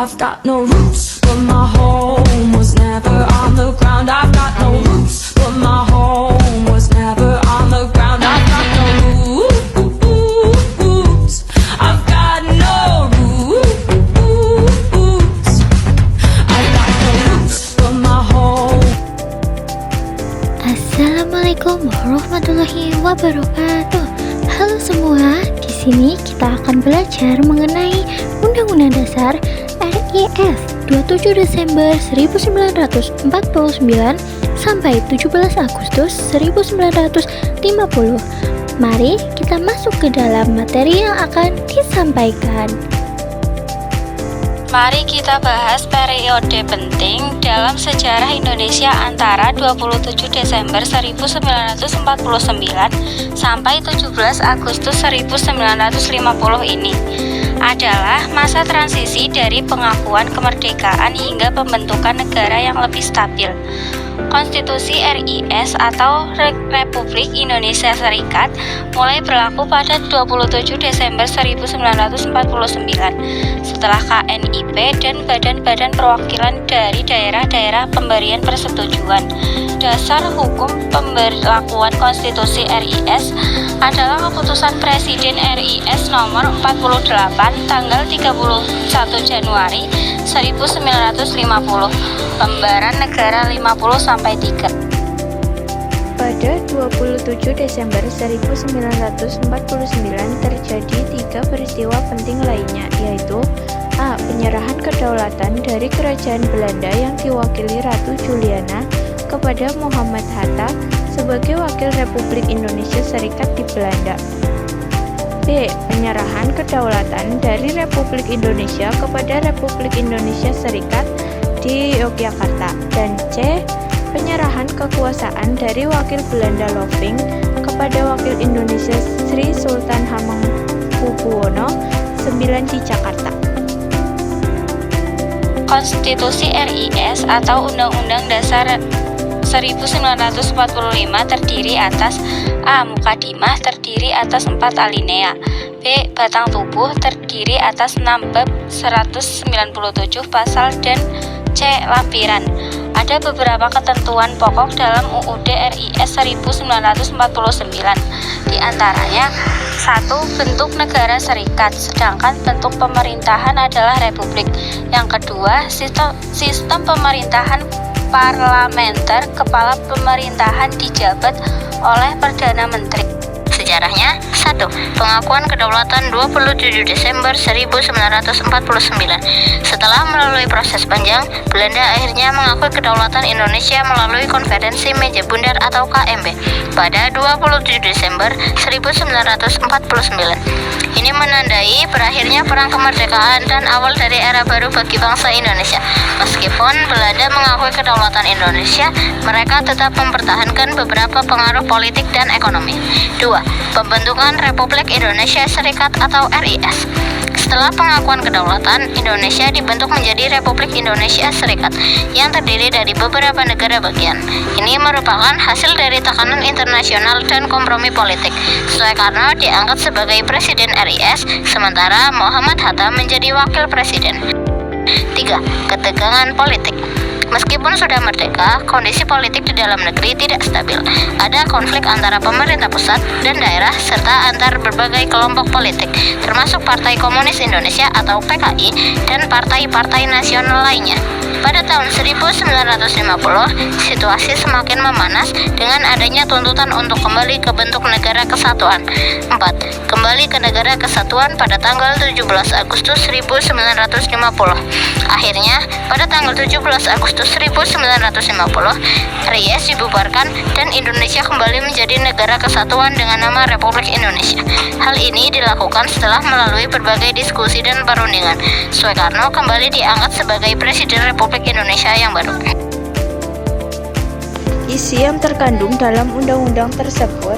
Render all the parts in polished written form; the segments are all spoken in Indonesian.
I've got no roots, but my home was never on the ground. I've got no roots, but my home was never on the ground. I've got no roots. I've got no roots. I've got no roots, but my home. Assalamualaikum warahmatullahi wabarakatuh. Halo semua, di sini kita akan belajar mengenai Undang-Undang Dasar RIS 27 Desember 1949 sampai 17 Agustus 1950. Mari kita masuk ke dalam materi yang akan disampaikan. Mari kita bahas periode penting dalam sejarah Indonesia antara 27 Desember 1949 sampai 17 Agustus 1950 ini. Adalah masa transisi dari pengakuan kemerdekaan hingga pembentukan negara yang lebih stabil. Konstitusi RIS atau Republik Indonesia Serikat mulai berlaku pada 27 Desember 1949 setelah KNIP dan badan-badan perwakilan dari daerah-daerah pemberian persetujuan. Dasar hukum pemberlakuan konstitusi RIS adalah keputusan Presiden RIS nomor 48 tanggal 31 Januari 1950, lembaran negara 50-3. Pada 27 Desember 1949 terjadi 3 peristiwa penting lainnya, yaitu A. Penyerahan kedaulatan dari Kerajaan Belanda yang diwakili Ratu Juliana kepada Muhammad Hatta sebagai wakil Republik Indonesia Serikat di Belanda. B. Penyerahan kedaulatan dari Republik Indonesia kepada Republik Indonesia Serikat di Yogyakarta. Dan C. Penyerahan kekuasaan dari wakil Belanda Loving kepada wakil Indonesia Sri Sultan Hamengkubuwono IX di Jakarta. Konstitusi RIS atau Undang-Undang Dasar 1945 terdiri atas A. Mukadimah terdiri atas 4 alinea, B. Batang tubuh terdiri atas 6 bab 197 pasal, dan C. Lampiran. Ada beberapa ketentuan pokok dalam UUD RIS 1949. Di antaranya 1. Bentuk negara serikat, sedangkan bentuk pemerintahan adalah republik. Yang kedua, sistem pemerintahan parlementer, kepala pemerintahan dijabat oleh Perdana Menteri. Sejarahnya, 1. Pengakuan kedaulatan 27 Desember 1949. Setelah melalui proses panjang, Belanda akhirnya mengakui kedaulatan Indonesia melalui Konferensi Meja Bundar atau KMB pada 27 Desember 1949. Ini menandai berakhirnya perang kemerdekaan dan awal dari era baru bagi bangsa Indonesia. Meskipun Belanda mengakui kedaulatan Indonesia, mereka tetap mempertahankan beberapa pengaruh politik dan ekonomi. 2. Pembentukan Republik Indonesia Serikat atau RIS. Setelah pengakuan kedaulatan, Indonesia dibentuk menjadi Republik Indonesia Serikat yang terdiri dari beberapa negara bagian. Ini merupakan hasil dari tekanan internasional dan kompromi politik. Soekarno diangkat sebagai Presiden RIS, sementara Muhammad Hatta menjadi Wakil Presiden. 3. Ketegangan politik. Meskipun sudah merdeka, kondisi politik di dalam negeri tidak stabil. Ada konflik antara pemerintah pusat dan daerah serta antar berbagai kelompok politik, termasuk Partai Komunis Indonesia atau PKI dan partai-partai nasional lainnya. Pada tahun 1950, situasi semakin memanas dengan adanya tuntutan untuk kembali ke bentuk negara kesatuan. 4. Kembali ke negara kesatuan pada tanggal 17 Agustus 1950. Akhirnya, pada tanggal 17 Agustus 1950, RIS dibubarkan dan Indonesia kembali menjadi negara kesatuan dengan nama Republik Indonesia. Hal ini dilakukan setelah melalui berbagai diskusi dan perundingan. Soekarno kembali diangkat sebagai Presiden Republik Indonesia yang baru. Isi yang terkandung dalam undang-undang tersebut.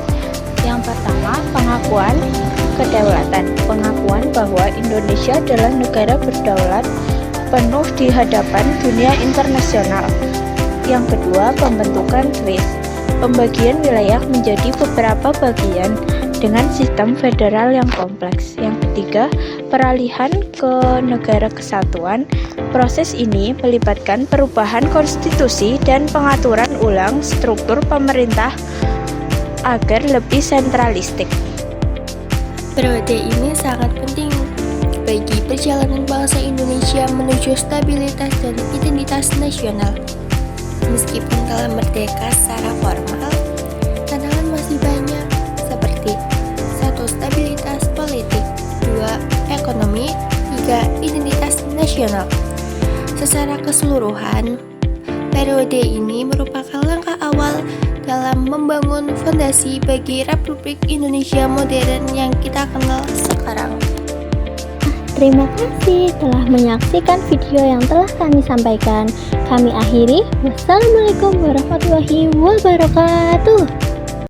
Yang pertama, pengakuan kedaulatan. Pengakuan bahwa Indonesia adalah negara berdaulat penuh di hadapan dunia internasional. Yang kedua, pembentukan RIS. pembagian wilayah menjadi beberapa bagian dengan sistem federal yang kompleks. Yang ketiga, peralihan ke negara kesatuan. Proses ini melibatkan perubahan konstitusi dan pengaturan ulang struktur pemerintah agar lebih sentralistik. Periode ini sangat penting bagi perjalanan bangsa Indonesia menuju stabilitas dan identitas nasional. Meskipun telah merdeka secara formal, tantangan masih banyak seperti 1. Stabilitas politik, 2. Ekonomi, 3. Identitas nasional. Secara keseluruhan, periode ini merupakan langkah awal dalam membangun fondasi bagi Republik Indonesia modern yang kita kenal sekarang. Terima kasih telah menyaksikan video yang telah kami sampaikan. Kami akhiri. Wassalamualaikum warahmatullahi wabarakatuh.